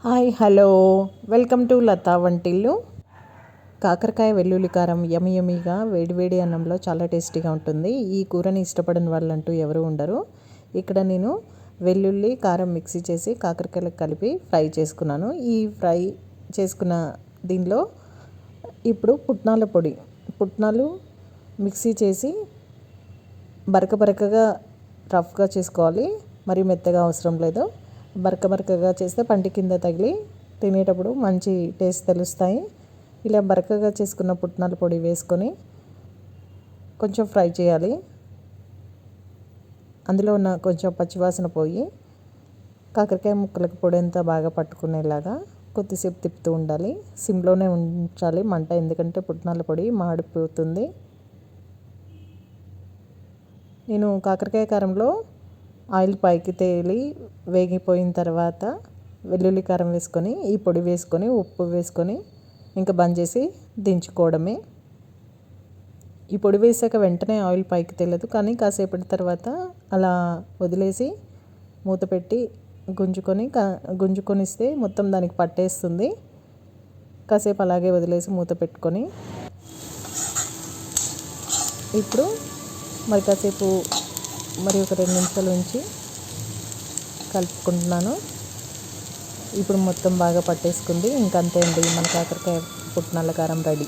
Hi hello welcome to Latha వంటిల్లు. కాకరకాయ వెల్లుల్లి కారం యమ్మీగా వేడివేడి అన్నంలో చాలా టేస్టీగా ఉంటుంది. ఈ కూరని ఇష్టపడని వాళ్ళంటూ ఎవరు ఉండరు. ఇక్కడ నేను వెల్లుల్లి కారం మిక్సీ చేసి కాకరకాయలకు కలిపి ఫ్రై చేసుకున్నాను. ఈ ఫ్రై చేసుకున్న దీనిలో ఇప్పుడు పుట్నాలు మిక్సీ చేసి బరకగా రఫ్గా చేసుకోవాలి. మరి మెత్తగా అవసరం లేదు. బరకగా చేస్తే పంటి కింద తగిలి తినేటప్పుడు మంచి టేస్ట్ తెలుస్తాయి. ఇలా బరకగా చేసుకున్న పుట్నాల పొడి వేసుకొని కొంచెం ఫ్రై చేయాలి. అందులో ఉన్న కొంచెం పచ్చివాసన పోయి కాకరకాయ ముక్కలకు పొడి అంతా బాగా పట్టుకునేలాగా కొద్దిసేపు తిప్పుతూ ఉండాలి. సిమ్లోనే ఉంచాలి మంట, ఎందుకంటే పుట్నాల పొడి మాడిపోతుంది. నేను కాకరకాయ కారంలో ఆయిల్ పైకి తేలి వేగిపోయిన తర్వాత వెల్లుల్లి కారం వేసుకొని ఈ పొడి వేసుకొని ఉప్పు వేసుకొని ఇంకా బంద్ చేసి దించుకోవడమే. ఈ పొడి వేసాక వెంటనే ఆయిల్ పైకి తేలదు, కానీ కాసేపటి తర్వాత అలా వదిలేసి మూత పెట్టి గుంజుకొనిస్తే మొత్తం దానికి పట్టేస్తుంది. కాసేపు అలాగే వదిలేసి మూత పెట్టుకొని ఇప్పుడు మరి కాసేపు ఒక 2 నిమిషాలు ఉంచి కలుపుకుంటున్నాను. ఇప్పుడు మొత్తం బాగా పట్టేసుకుంది. ఇంకంతే అండి, మన కాకరకాయ పుట్నాల కారం రెడీ.